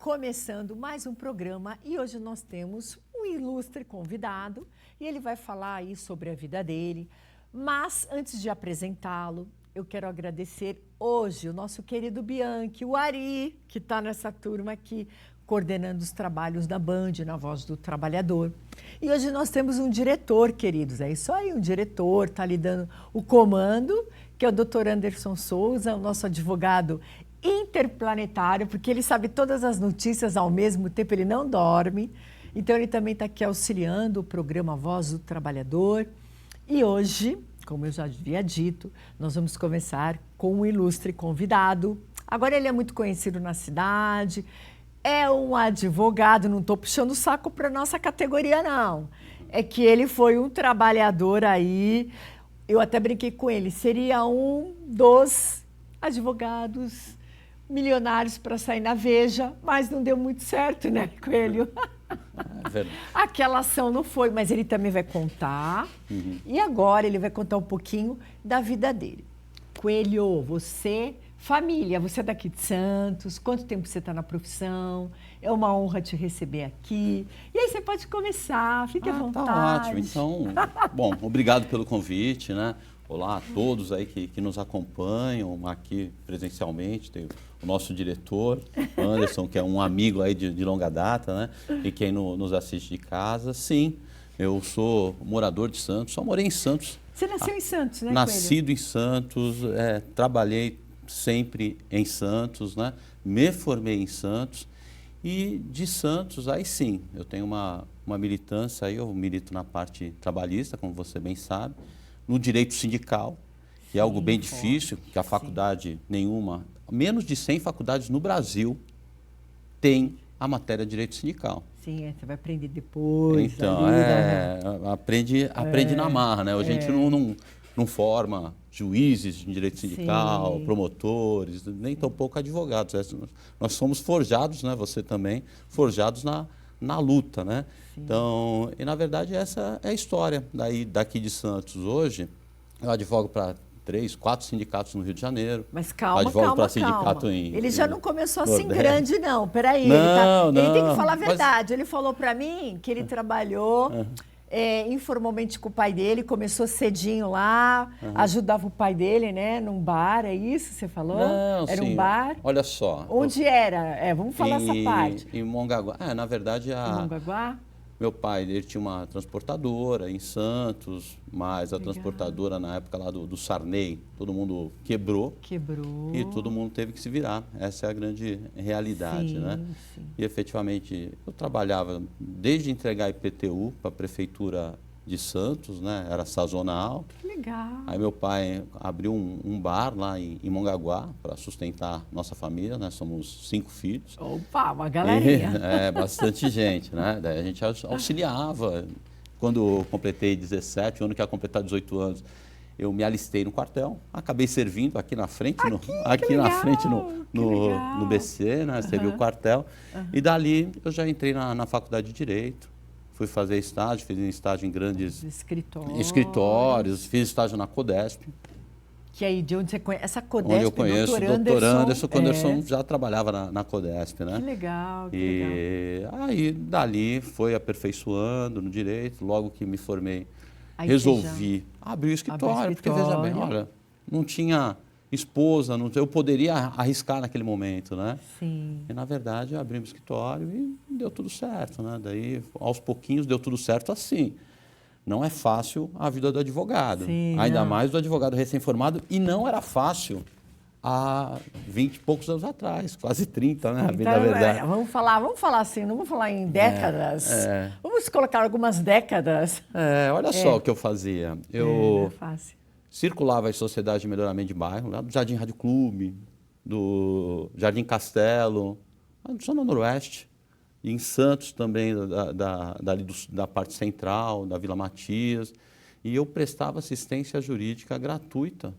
começando mais um programa e hoje nós temos um ilustre convidado e ele vai falar aí sobre a vida dele. Mas antes de apresentá-lo, eu quero agradecer hoje o nosso querido Bianchi, o Ari, que está nessa turma aqui, coordenando os trabalhos da Band, na Voz do Trabalhador. E hoje nós temos um diretor, queridos, é isso aí, um diretor, está lhe dando o comando, que é o Dr. Anderson Souza, o nosso advogado interplanetário, porque ele sabe todas as notícias ao mesmo tempo, ele não dorme. Então, ele também está aqui auxiliando o programa Voz do Trabalhador. E hoje, como eu já havia dito, nós vamos começar com um ilustre convidado. Agora, ele é muito conhecido na cidade, é um advogado, não estou puxando o saco para a nossa categoria, não. É que ele foi um trabalhador aí, eu até brinquei com ele, seria um dos advogados milionários para sair na Veja, mas não deu muito certo, né, Coelho? É verdade. Aquela ação não foi, mas ele também vai contar. E agora ele vai contar um pouquinho da vida dele. Coelho, você, família, você é daqui de Santos, quanto tempo você está na profissão? É uma honra te receber aqui. E aí você pode começar, fique à vontade. Tá ótimo, então, bom, obrigado pelo convite, né? Olá a todos aí que nos acompanham aqui presencialmente, tem o nosso diretor, Anderson, que é um amigo aí de longa data, né? E quem nos assiste de casa. Sim, eu sou morador de Santos, só morei em Santos. Você nasceu em Santos, né, Nascido em Santos, trabalhei sempre em Santos, né? Me formei em Santos e de Santos, aí sim, eu tenho uma militância, aí eu milito na parte trabalhista, como você bem sabe, no direito sindical, que é algo bem difícil, que a faculdade nenhuma, menos de 100 faculdades no Brasil tem a matéria de direito sindical. Sim, você vai aprender depois. Então, aprende na marra, né? A gente não forma juízes de direito sindical, promotores, nem tampouco advogados. Nós somos forjados, né? Você também, forjados na luta, né? Sim. Então, e na verdade essa é a história daqui de Santos hoje. Eu advogo para 3, 4 sindicatos no Rio de Janeiro. Mas calma, advogo calma, sindicato calma. Ele já não começou assim Nordeste. Grande, não. Peraí, não, ele tem que falar a verdade. Ele falou para mim que ele trabalhou informalmente com o pai dele, começou cedinho lá, ajudava o pai dele, né, num bar, é isso que você falou? Não, era sim. Um bar? Olha só. Onde era? Vamos falar essa parte. Em Mongaguá. Na verdade, Em Mongaguá? Meu pai, ele tinha uma transportadora em Santos, mas a transportadora na época lá do Sarney, todo mundo quebrou. E todo mundo teve que se virar. Essa é a grande realidade, né? Sim. E efetivamente eu trabalhava desde entregar IPTU para a prefeitura de Santos, né? Era sazonal. Que legal. Aí meu pai abriu um bar lá em Mongaguá para sustentar nossa família, nós somos 5 filhos. Opa, uma galerinha. Bastante gente, né? Daí a gente auxiliava. Quando eu completei 17, o ano que ia completar 18 anos, eu me alistei no quartel, acabei servindo aqui na frente, no BC, né? Servi o quartel. E dali eu já entrei na faculdade de Direito. Fui fazer estágio, fiz estágio em grandes escritórios, fiz estágio na Codesp. Que aí de onde você conhece? Essa Codesp, onde eu conheço o doutor Anderson. O Anderson já trabalhava na Codesp, né? Que legal, que legal. Aí, dali, foi aperfeiçoando no direito. Logo que me formei, resolvi abrir o escritório. Porque, veja bem, olha, não tinha esposa, eu poderia arriscar naquele momento, né? Sim. E, na verdade, abrimos o escritório e deu tudo certo, né? Daí, aos pouquinhos, deu tudo certo assim. Não é fácil a vida do advogado, ainda mais do advogado recém-formado, e não era fácil há 20 e poucos anos atrás, quase 30, né? Então, a verdade. Vamos falar assim, não vamos falar em décadas. Vamos colocar algumas décadas. Olha só o que eu fazia. Não é fácil. Circulava as sociedades de melhoramento de bairro, lá do Jardim Rádio Clube, do Jardim Castelo, da Zona Noroeste, e em Santos também, da parte central, da Vila Matias. E eu prestava assistência jurídica gratuita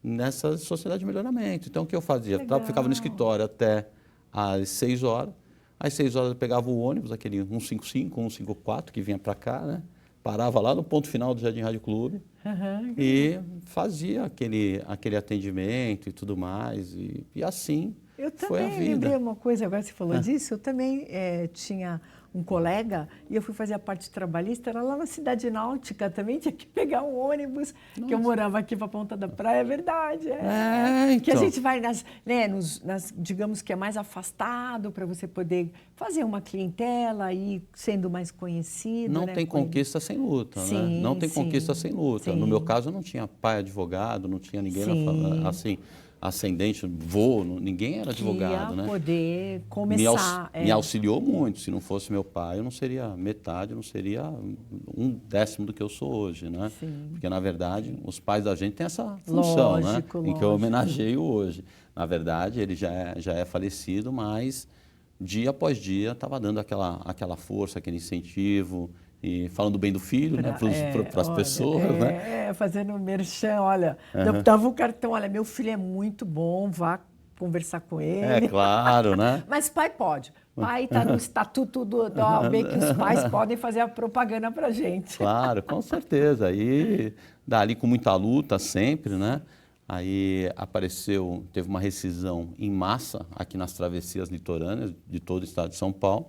nessa sociedade de melhoramento. Então, o que eu fazia? Eu ficava no escritório até às 6 horas. Às 6 horas eu pegava o ônibus, aquele 155, 154, que vinha para cá, né? Parava lá no ponto final do Jardim Rádio Clube e fazia aquele atendimento e tudo mais. E assim Eu Foi a também vida. lembrei uma coisa, agora você falou disso, eu também tinha um colega e eu fui fazer a parte trabalhista, era lá na Cidade Náutica, também tinha que pegar um ônibus, que eu morava aqui para a Ponta da Praia, é verdade. Que a Então. gente vai digamos que é mais afastado para você poder fazer uma clientela e sendo mais conhecido. Não né, tem conquista sem luta, né? Sim, Não tem conquista sim, sem luta. sim. No meu caso, eu não tinha pai advogado, não tinha ninguém Sim. assim, ascendente, vô, ninguém era Que advogado, ia né? poder começar. Me auxiliou muito. Se não fosse meu pai, eu não seria metade, eu não seria 1/10 do que eu sou hoje, né? Sim. Porque, na verdade, os pais da gente têm essa função, Lógico, né? Em que eu lógico. homenageio hoje. Na verdade, ele já é falecido, mas dia após dia estava dando aquela força, aquele incentivo, e falando bem do filho, né? Para as pessoas, né? Fazendo merchan, olha, dava o cartão, olha, meu filho é muito bom, vá conversar com É ele. claro, né? Mas pai pode. Pai está no estatuto da OAB que os pais podem fazer a propaganda para a gente. Claro, com certeza. Aí, dali com muita luta sempre, né? Aí teve uma rescisão em massa aqui nas travessias litorâneas de todo o estado de São Paulo.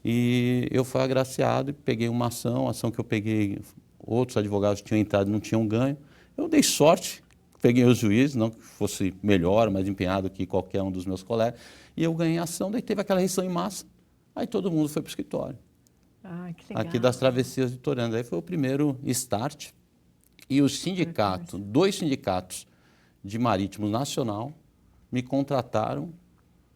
E eu fui agraciado e peguei uma ação que eu peguei, outros advogados tinham entrado e não tinham ganho. Eu dei sorte, peguei o juiz, não que fosse melhor, mais empenhado que qualquer um dos meus colegas, e eu ganhei a ação, daí teve aquela rescisão em massa, aí todo mundo foi para o escritório. Ah, que legal. Aqui das travessias litorâneas. Aí foi o primeiro start. E o sindicato, 2 sindicatos de marítimos nacional, me contrataram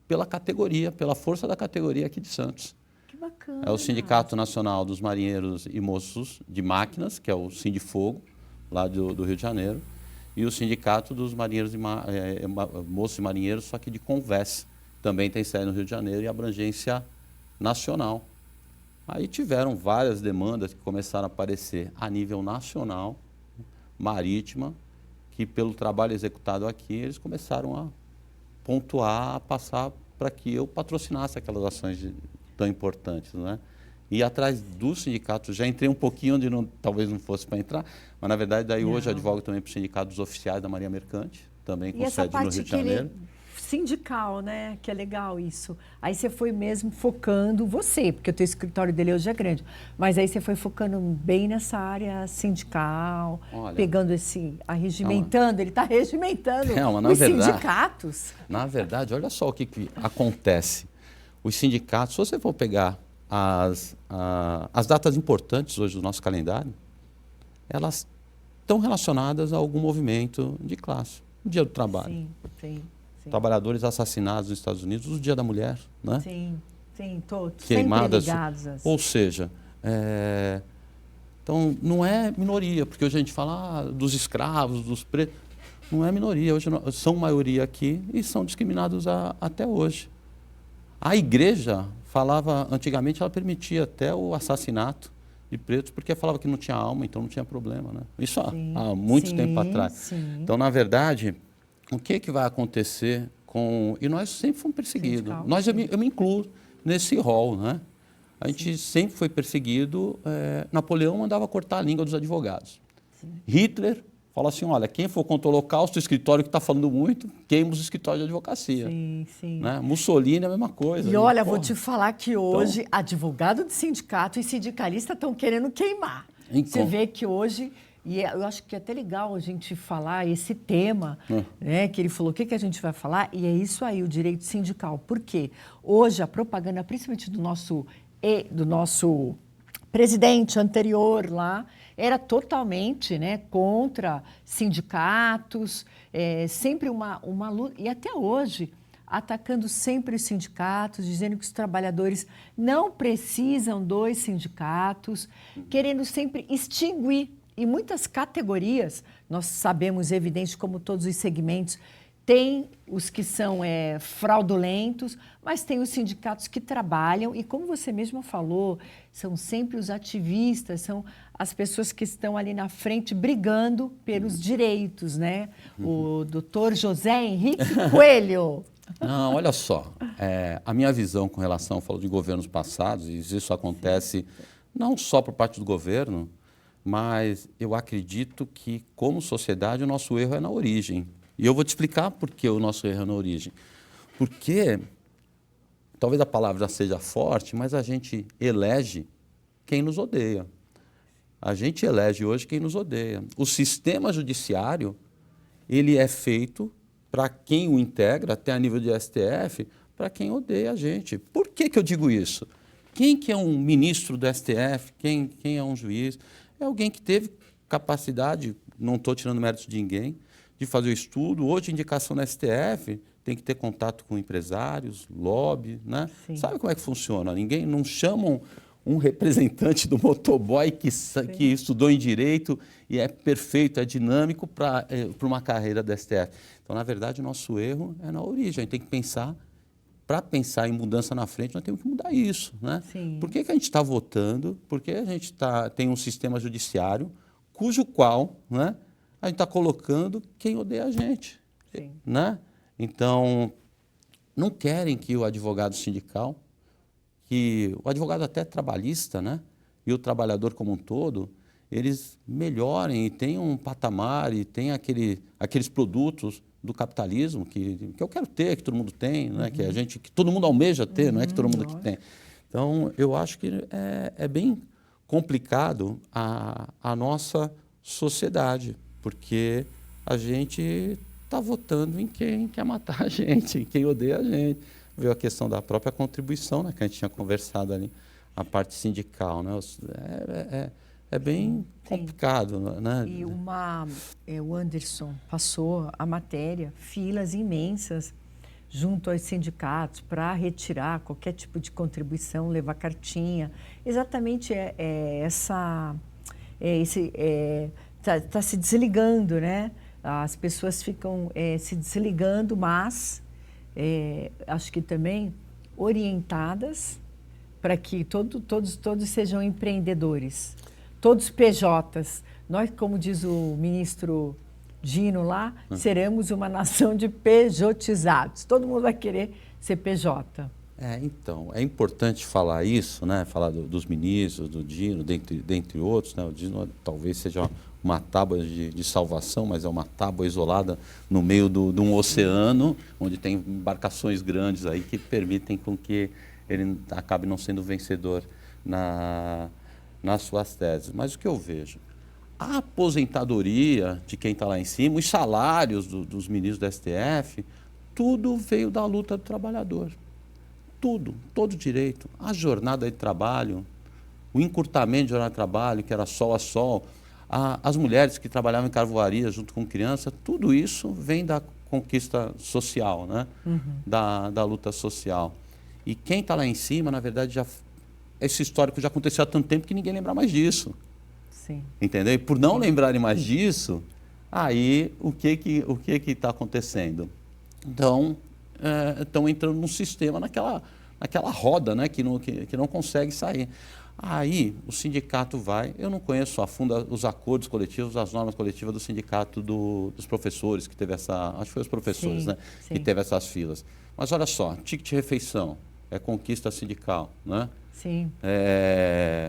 pela categoria, pela força da categoria aqui de Santos. Que bacana. É o Sindicato Nacional dos Marinheiros e Moços de Máquinas, que é o Sindifogo, lá do Rio de Janeiro, e o Sindicato dos Marinheiros Moços e Marinheiros, só que de Convés, também tem sede no Rio de Janeiro e abrangência nacional. Aí tiveram várias demandas que começaram a aparecer a nível nacional, marítima, que pelo trabalho executado aqui, eles começaram a pontuar, a passar para que eu patrocinasse aquelas ações tão importantes, né? E atrás dos sindicatos, já entrei um pouquinho onde talvez não fosse para entrar, mas na verdade daí hoje eu advogo também para o Sindicato dos Oficiais da Marinha Mercante, também com sede no Rio de Janeiro. Sindical, né? Que é legal isso. Aí você foi mesmo focando você, porque o teu escritório dele hoje é grande, mas aí você foi focando bem nessa área sindical, pegando arregimentando, ele está regimentando os sindicatos. Na verdade, olha só o que acontece. Os sindicatos, se você for pegar as datas importantes hoje do nosso calendário, elas estão relacionadas a algum movimento de classe. O Dia do Trabalho. Sim, sim. Trabalhadores assassinados nos Estados Unidos, o Dia da Mulher, né? Sim, todos. Queimadas. Sempre ligados. Ou seja, então não é minoria, porque hoje a gente fala dos escravos, dos pretos. Não é minoria, hoje são maioria aqui e são discriminados até hoje. A igreja falava, antigamente ela permitia até o assassinato de pretos, porque falava que não tinha alma, então não tinha problema, né? Isso há muito tempo atrás. Sim. Então, na verdade, o que vai acontecer com... E nós sempre fomos perseguidos. Eu me incluo nesse rol, né? A gente sempre foi perseguido. Napoleão mandava cortar a língua dos advogados. Sim. Hitler fala assim, olha, quem for contra o Holocausto, o escritório que está falando muito, queima os escritórios de advocacia. Sim. Né? Mussolini é a mesma coisa. E olha, vou te falar que hoje advogado de sindicato e sindicalista estão querendo queimar. Você vê que hoje... E eu acho que é até legal a gente falar esse tema, né, que ele falou, o que a gente vai falar? E é isso aí, o direito sindical. Por quê? Hoje a propaganda, principalmente do nosso presidente anterior lá, era totalmente, né, contra sindicatos, sempre uma luta, e até hoje, atacando sempre os sindicatos, dizendo que os trabalhadores não precisam dos sindicatos, querendo sempre extinguir. E muitas categorias, nós sabemos, evidente, como todos os segmentos, tem os que são fraudulentos, mas tem os sindicatos que trabalham e, como você mesma falou, são sempre os ativistas, são as pessoas que estão ali na frente brigando pelos direitos, né? O doutor José Henrique Coelho. Não, olha só, a minha visão com relação, eu falo de governos passados, e isso acontece não só por parte do governo, mas eu acredito que, como sociedade, o nosso erro é na origem. E eu vou te explicar por que o nosso erro é na origem. Porque, talvez a palavra seja forte, mas a gente elege quem nos odeia. A gente elege hoje quem nos odeia. O sistema judiciário, ele é feito para quem o integra, até a nível de STF, para quem odeia a gente. Por que eu digo isso? Quem que é um ministro do STF? Quem é um juiz? É alguém que teve capacidade, não estou tirando mérito de ninguém, de fazer o estudo. Hoje, indicação no STF tem que ter contato com empresários, lobby, né? Sabe como é que funciona? Ninguém, não chamam um representante do motoboy que estudou em direito e é perfeito, é dinâmico para uma carreira do STF. Então, na verdade, o nosso erro é na origem. A gente tem que pensar, para pensar em mudança na frente, nós temos que mudar isso, né? Por que a gente está votando? Porque a gente tem um sistema judiciário cujo qual, né, a gente está colocando quem odeia a gente, né? Então, não querem que o advogado sindical, que o advogado até trabalhista, né, e o trabalhador como um todo, eles melhorem e tenham um patamar e tenham aqueles produtos do capitalismo que eu quero ter, que todo mundo tem, né, que todo mundo almeja ter, não é que todo mundo que tem. Então, eu acho que é bem complicado a nossa sociedade, porque a gente está votando em quem quer matar a gente, em quem odeia a gente. Veio a questão da própria contribuição, né, que a gente tinha conversado ali, a parte sindical, né? É bem complicado, né? E o Anderson passou a matéria, filas imensas junto aos sindicatos para retirar qualquer tipo de contribuição, levar cartinha. Exatamente tá se desligando, né? As pessoas ficam se desligando, mas acho que também orientadas para que todos sejam empreendedores, todos PJs. Nós, como diz o ministro Dino lá, seremos uma nação de pejotizados. Todo mundo vai querer ser PJ. Então, é importante falar isso, né? Falar dos ministros, do Dino, dentre outros, né? O Dino talvez seja uma tábua de salvação, mas é uma tábua isolada no meio de um oceano, onde tem embarcações grandes aí que permitem com que ele acabe não sendo vencedor nas suas teses. Mas o que eu vejo? A aposentadoria de quem está lá em cima, os salários dos ministros do STF, tudo veio da luta do trabalhador. Tudo, todo direito. A jornada de trabalho, o encurtamento de jornada de trabalho, que era sol a sol, as mulheres que trabalhavam em carvoaria junto com criança, tudo isso vem da conquista social, né? Da luta social. E quem está lá em cima, na verdade, esse histórico já aconteceu há tanto tempo que ninguém lembra mais disso. Sim. Entendeu? E por não lembrarem mais disso, aí o que está acontecendo? Então, estão entrando num sistema, naquela roda, né, que não consegue sair. Aí o sindicato eu não conheço a fundo os acordos coletivos, as normas coletivas do sindicato dos professores, que teve acho que foi os professores, né, que teve essas filas. Mas olha só, ticket de refeição, é conquista sindical, né? Sim.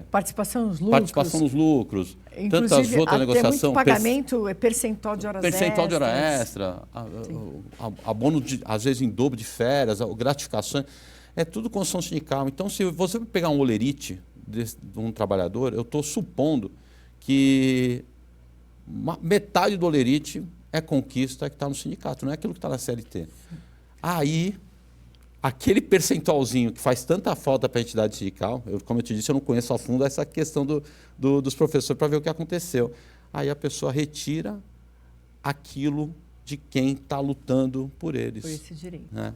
Participação nos lucros. Inclusive, tantas outras negociações. Muito pagamento, percentual de horas extras. Percentual de hora extra, abono, às vezes, em dobro de férias, gratificações. É tudo construção sindical. Então, se você pegar um olerite de um trabalhador, eu estou supondo que metade do olerite é conquista que está no sindicato, não é aquilo que está na CLT. Sim. Aí, aquele percentualzinho que faz tanta falta para a entidade sindical, como eu te disse, eu não conheço a fundo essa questão dos professores para ver o que aconteceu. Aí a pessoa retira aquilo de quem está lutando por eles. Por esse direito. Né?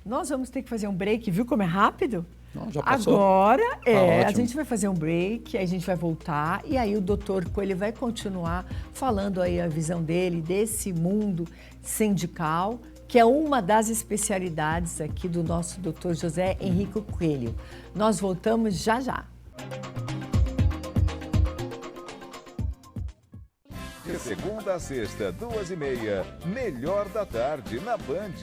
Nós vamos ter que fazer um break, viu como é rápido? Não, já passou. Agora, a gente vai fazer um break, aí a gente vai voltar e aí o doutor Coelho vai continuar falando aí a visão dele, desse mundo sindical, que é uma das especialidades aqui do nosso doutor José Henrique Coelho. Nós voltamos já já. De segunda a sexta, 2h30, Melhor da Tarde, na Band.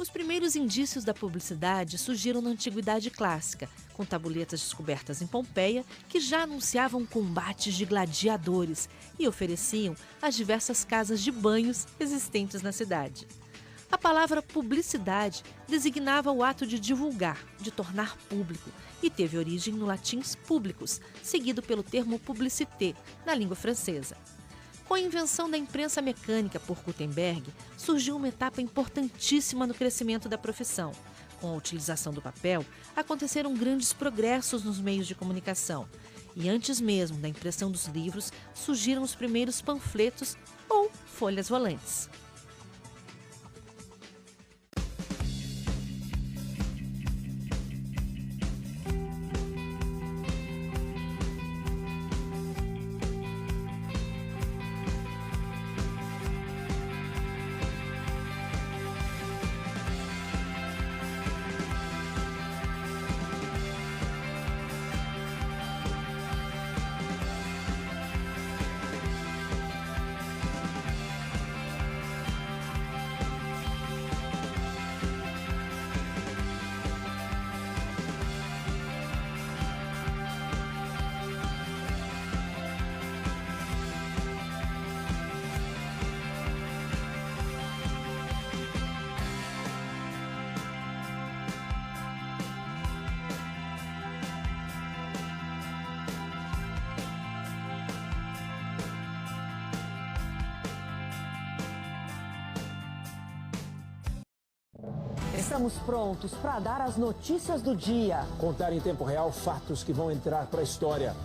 Os primeiros indícios da publicidade surgiram na Antiguidade Clássica, com tabuletas descobertas em Pompeia que já anunciavam combates de gladiadores e ofereciam as diversas casas de banhos existentes na cidade. A palavra publicidade designava o ato de divulgar, de tornar público, e teve origem no latim publicus, seguido pelo termo publicité, na língua francesa. Com a invenção da imprensa mecânica por Gutenberg, surgiu uma etapa importantíssima no crescimento da profissão. Com a utilização do papel, aconteceram grandes progressos nos meios de comunicação. E antes mesmo da impressão dos livros, surgiram os primeiros panfletos ou folhas volantes. Estamos prontos para dar as notícias do dia. Contar em tempo real fatos que vão entrar para a história.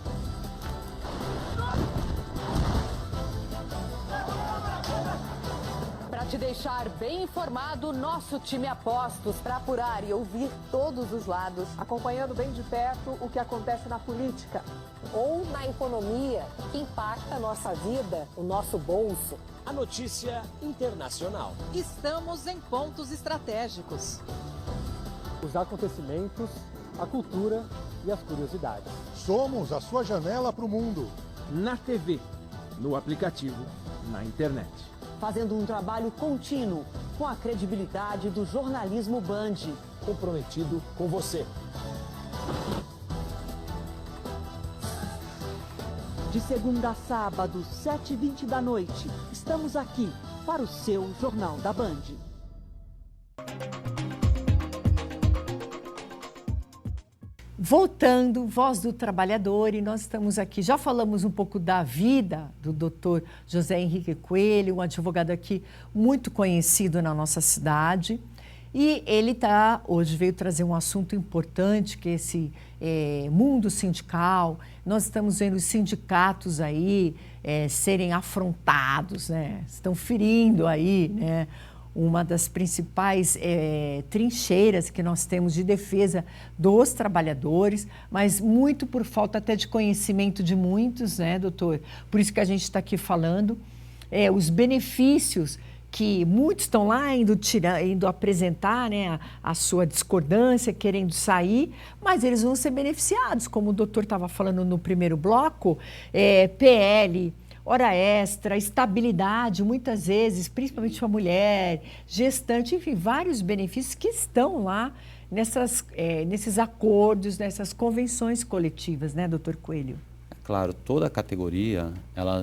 Para te deixar bem informado, nosso time apostos para apurar e ouvir todos os lados, acompanhando bem de perto o que acontece na política ou na economia que impacta a nossa vida, o nosso bolso. A notícia internacional. Estamos em pontos estratégicos. Os acontecimentos, a cultura e as curiosidades. Somos a sua janela para o mundo. Na TV, no aplicativo, na internet. Fazendo um trabalho contínuo com a credibilidade do jornalismo Band. Comprometido com você. De segunda a sábado, 7h20 da noite, estamos aqui para o seu Jornal da Band. Voltando, Voz do Trabalhador, e nós estamos aqui, já falamos um pouco da vida do Dr. José Henrique Coelho, um advogado aqui muito conhecido na nossa cidade. E ele hoje veio trazer um assunto importante, que é esse mundo sindical. Nós estamos vendo os sindicatos aí serem afrontados, né? Estão ferindo aí, né? Uma das principais trincheiras que nós temos de defesa dos trabalhadores, mas muito por falta até de conhecimento de muitos, né, doutor? Por isso que a gente está aqui falando, os benefícios que muitos estão lá indo apresentar, né, a sua discordância, querendo sair, mas eles vão ser beneficiados, como o doutor estava falando no primeiro bloco, PL, hora extra, estabilidade, muitas vezes, principalmente para a mulher, gestante, enfim, vários benefícios que estão lá nesses acordos, nessas convenções coletivas, né, doutor Coelho? Claro, toda a categoria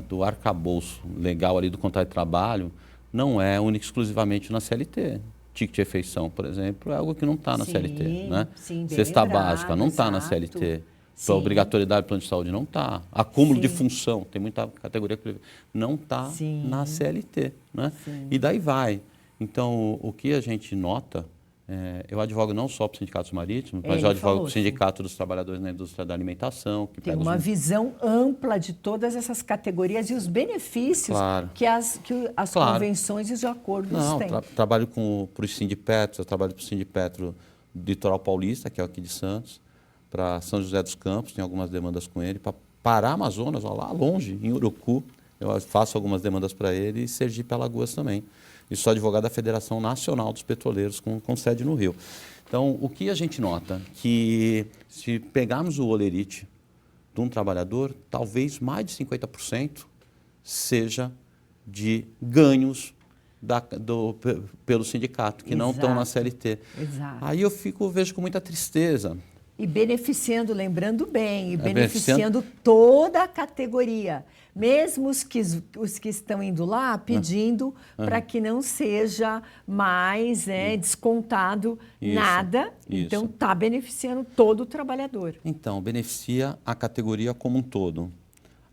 do arcabouço legal ali do contrato de trabalho não é única e exclusivamente na CLT. Ticket de refeição, por exemplo, é algo que não está na CLT. Né? Sim, Cesta básica não está na CLT. Sua obrigatoriedade do plano de saúde não está. Acúmulo de função, tem muita categoria que não está na CLT. Né? E daí vai. Então, o que a gente nota, eu advogo não só para os sindicatos marítimos, mas eu advogo para o Sindicato dos Trabalhadores na Indústria da Alimentação. Que tem uma visão ampla de todas essas categorias e os benefícios que as convenções e os acordos têm. Trabalho para o Sindipetro, eu trabalho para o Sindipetro do Litoral Paulista, que é aqui de Santos, para São José dos Campos, tem algumas demandas com ele, para Pará, Amazonas, lá longe, em Urucu, eu faço algumas demandas para ele, e Sergipe, Alagoas também. E sou advogado da Federação Nacional dos Petroleiros, com sede no Rio. Então, o que a gente nota? Que se pegarmos o holerite de um trabalhador, talvez mais de 50% seja de ganhos pelo sindicato, que não estão na CLT. Exato. Aí eu vejo com muita tristeza. E beneficiando, lembrando bem, beneficiando toda a categoria. Mesmo os que estão indo lá pedindo para que não seja mais descontado nada. Isso. Então, está beneficiando todo o trabalhador. Então, beneficia a categoria como um todo.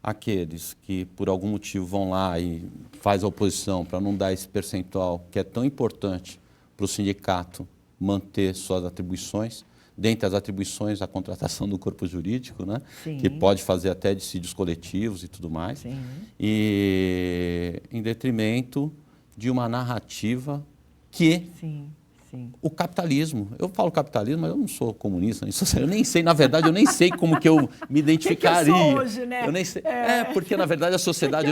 Aqueles que, por algum motivo, vão lá e faz a oposição para não dar esse percentual que é tão importante para o sindicato manter suas atribuições, dentre as atribuições, a contratação do corpo jurídico, né? Que pode fazer até dissídios coletivos e tudo mais, e em detrimento de uma narrativa que o capitalismo, eu falo capitalismo, mas eu não sou comunista, eu nem sei, na verdade, eu nem sei como que eu me identificaria. Que eu sou hoje, né? Eu nem sei. Porque na verdade a sociedade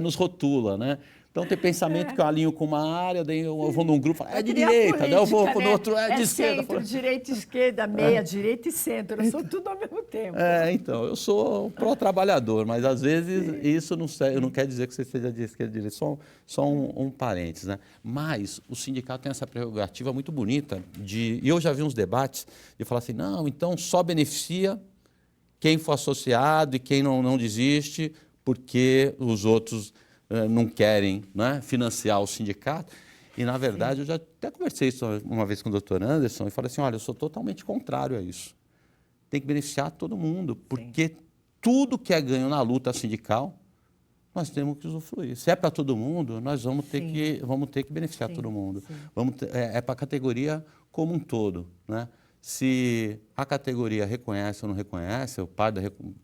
nos rotula, né? Então tem pensamento que eu alinho com uma área, daí eu vou num grupo, é de direita, daí eu vou no outro, é de esquerda. Centro, direita, esquerda, meia, direita e centro, eu sou tudo ao mesmo tempo. Então, eu sou pró-trabalhador, mas às vezes isso não quer dizer que você seja de esquerda ou de direita, só um parênteses, né? Mas o sindicato tem essa prerrogativa muito bonita e eu já vi uns debates de falar assim, não, então só beneficia quem for associado e quem não desiste, porque os outros não querem, né, financiar o sindicato. E, na verdade, eu já até conversei isso uma vez com o doutor Anderson e falei assim, olha, eu sou totalmente contrário a isso. Tem que beneficiar todo mundo, porque tudo que é ganho na luta sindical, nós temos que usufruir. Se é para todo mundo, nós vamos ter que beneficiar todo mundo. É para a categoria como um todo, né? Se a categoria reconhece ou não reconhece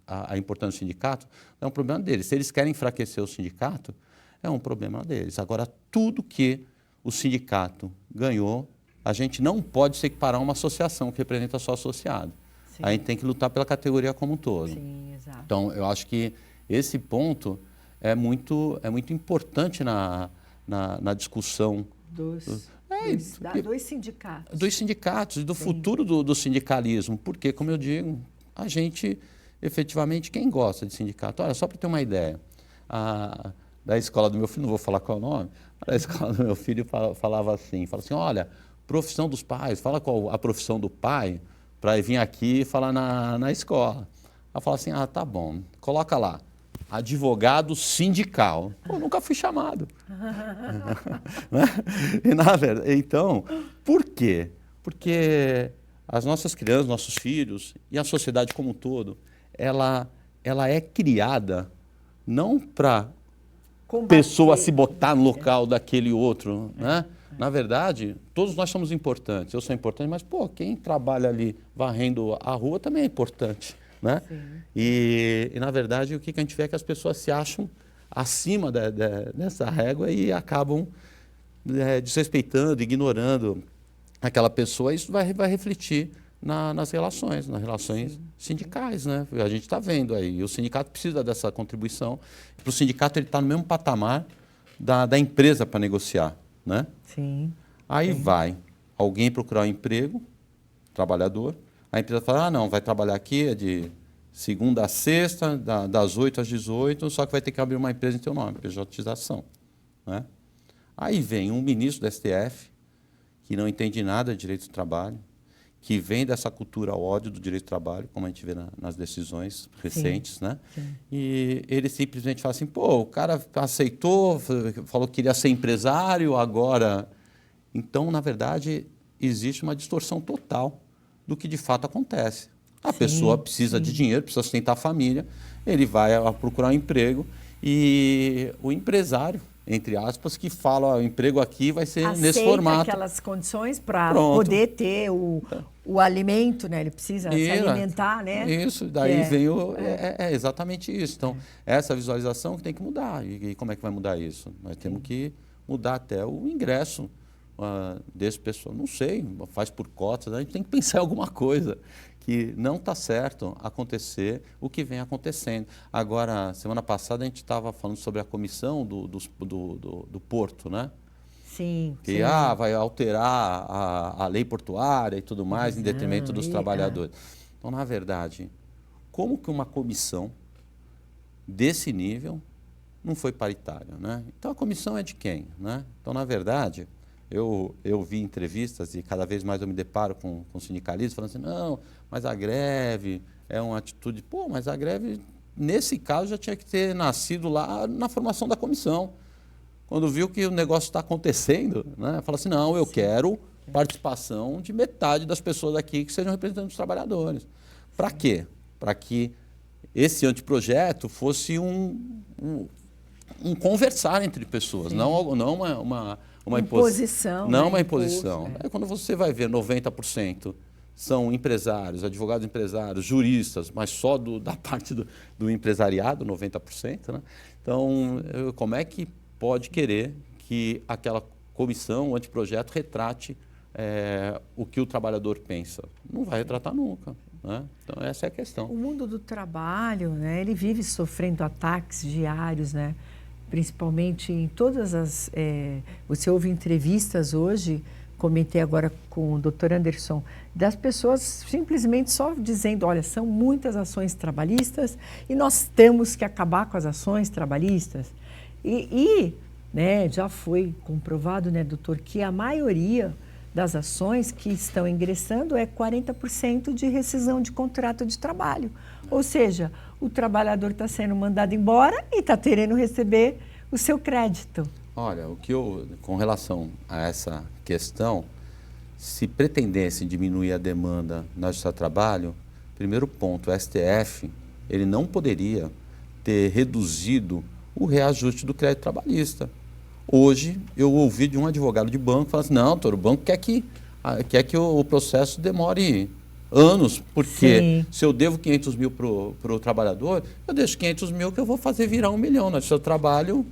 a importância do sindicato, é um problema deles. Se eles querem enfraquecer o sindicato, é um problema deles. Agora, tudo que o sindicato ganhou, a gente não pode se equiparar a uma associação que representa só associado. A gente tem que lutar pela categoria como um todo. Exato. Então, eu acho que esse ponto é muito importante na discussão dos sindicatos. Dos sindicatos e do futuro do sindicalismo. Porque, como eu digo, a gente, efetivamente, quem gosta de sindicato? Olha, só para ter uma ideia, da escola do meu filho, não vou falar qual é o nome, a escola do meu filho falava assim, olha, profissão dos pais, fala qual a profissão do pai para vir aqui e falar na escola. Ela fala assim, tá bom, coloca lá, advogado sindical. Pô, nunca fui chamado. E, na verdade, então, por quê? Porque as nossas crianças, nossos filhos e a sociedade como um todo, ela é criada não para pessoa se botar no local daquele outro, né? Na verdade, todos nós somos importantes. Eu sou importante, mas quem trabalha ali varrendo a rua também é importante. Né? E, na verdade, o que a gente vê é que as pessoas se acham acima dessa régua e acabam desrespeitando, ignorando aquela pessoa. Isso vai refletir nas relações sindicais. Né? A gente está vendo aí, o sindicato precisa dessa contribuição. Para o sindicato, ele está no mesmo patamar da empresa para negociar. Né? Aí vai alguém procurar um emprego, trabalhador, a empresa fala, não, vai trabalhar aqui, é de segunda a sexta, das 8 às 18, só que vai ter que abrir uma empresa em teu nome, pejotização. Né? Aí vem um ministro do STF, que não entende nada de direito do trabalho, que vem dessa cultura ao ódio do direito do trabalho, como a gente vê nas decisões recentes, né? E ele simplesmente fala assim, o cara aceitou, falou que queria ser empresário, agora... Então, na verdade, existe uma distorção total do que de fato acontece. A pessoa precisa de dinheiro, precisa sustentar a família, ele vai procurar um emprego e o empresário, entre aspas, que fala, o emprego aqui vai ser nesse formato. Aquelas condições para poder ter o alimento, né? Ele precisa se alimentar, né? Isso, daí vem exatamente isso. Então, essa visualização que tem que mudar. E como é que vai mudar isso? Nós temos que mudar até o ingresso desse pessoal. Não sei, faz por cotas, a gente tem que pensar em alguma coisa. Que não está certo acontecer o que vem acontecendo. Agora, semana passada, a gente estava falando sobre a comissão do Porto, né? Que vai alterar a lei portuária e tudo mais, em detrimento dos trabalhadores. Então, na verdade, como que uma comissão desse nível não foi paritária, né? Então, a comissão é de quem, né? Então, na verdade... Eu vi entrevistas e cada vez mais eu me deparo com sindicalistas falando assim, não, mas a greve é uma atitude... mas a greve nesse caso, já tinha que ter nascido lá na formação da comissão. Quando viu que o negócio está acontecendo, né, fala assim, não, eu quero participação de metade das pessoas aqui que sejam representantes dos trabalhadores. Para quê? Para que esse anteprojeto fosse um conversar entre pessoas, não uma imposição. Não, uma imposição. Aí, quando você vai ver 90% são empresários, advogados empresários, juristas, mas só da parte do empresariado, 90%. Né? Então, como é que pode querer que aquela comissão, o anteprojeto, retrate o que o trabalhador pensa? Não vai retratar nunca. Né? Então, essa é a questão. O mundo do trabalho, né, ele vive sofrendo ataques diários, né? Principalmente em todas as... você ouve entrevistas hoje, comentei agora com o Dr. Anderson, das pessoas simplesmente só dizendo, olha, são muitas ações trabalhistas e nós temos que acabar com as ações trabalhistas. Né, já foi comprovado, né, doutor, que a maioria das ações que estão ingressando é 40% de rescisão de contrato de trabalho. Ou seja, o trabalhador está sendo mandado embora e está querendo receber o seu crédito. Olha, com relação a essa questão, se pretendesse diminuir a demanda na Justiça do Trabalho, primeiro ponto, o STF, ele não poderia ter reduzido o reajuste do crédito trabalhista. Hoje, eu ouvi de um advogado de banco falar assim, não, doutor, o banco quer que o processo demore anos, porque se eu devo 500 mil para o trabalhador, eu deixo 500 mil que eu vou fazer virar 1 milhão. No seu trabalho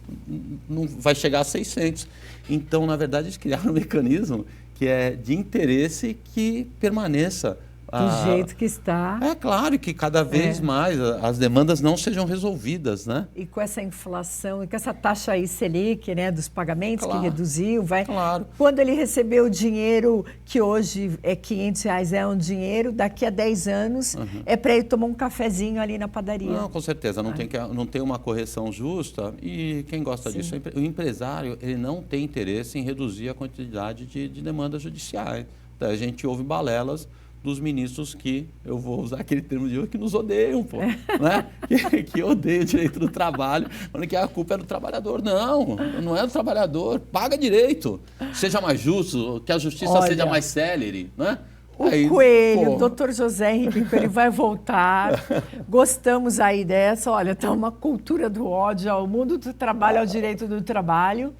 não vai chegar a 600. Então, na verdade, eles criaram um mecanismo que é de interesse que permaneça. Do jeito que está. É claro que cada vez mais as demandas não sejam resolvidas, né? E com essa inflação, e com essa taxa aí Selic, né, dos pagamentos, que reduziu, vai... Claro. Quando ele recebeu o dinheiro, que hoje é R$500, é um dinheiro, daqui a 10 anos é para ele tomar um cafezinho ali na padaria. Não, com certeza, não tem uma correção justa e quem gosta disso, o empresário, ele não tem interesse em reduzir a quantidade de demandas judiciais. Então, a gente ouve balelas dos ministros que, eu vou usar aquele termo de hoje, que nos odeiam, pô, né? que odeiam o direito do trabalho, falando que a culpa é do trabalhador. Não é do trabalhador, paga direito, seja mais justo, que a justiça seja mais célere, né? O Coelho, o doutor José Henrique, ele vai voltar. Gostamos aí dessa. Olha, está uma cultura do ódio ao mundo do trabalho, ao direito do trabalho.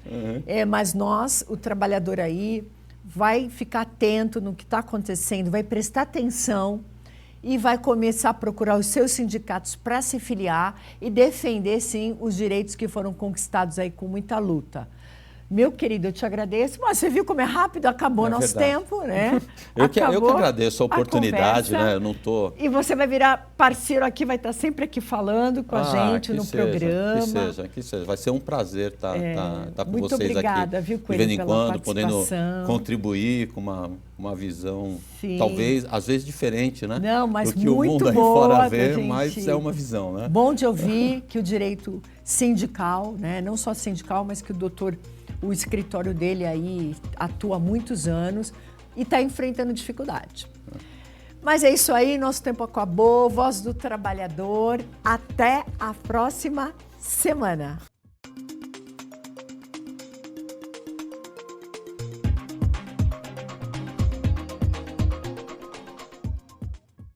Mas nós, o trabalhador aí, vai ficar atento no que está acontecendo, vai prestar atenção e vai começar a procurar os seus sindicatos para se filiar e defender, sim, os direitos que foram conquistados aí com muita luta. Meu querido, eu te agradeço. Mas você viu como é rápido? Acabou nosso tempo, né? Eu que agradeço a oportunidade, né? Eu não tô... E você vai virar parceiro aqui, vai estar sempre aqui falando com a gente no programa. Que seja. Vai ser um prazer estar com muito vocês obrigada, aqui. Viu, de vez em quando, podendo contribuir com uma visão, talvez, às vezes, diferente, né? Não, mas do que muito o mundo aí boa, fora vê, gente... mas é uma visão, né? Bom de ouvir que o direito sindical, né? Não só sindical, mas que o escritório dele aí atua há muitos anos e está enfrentando dificuldade. Mas é isso aí, nosso tempo acabou. Voz do Trabalhador. Até a próxima semana.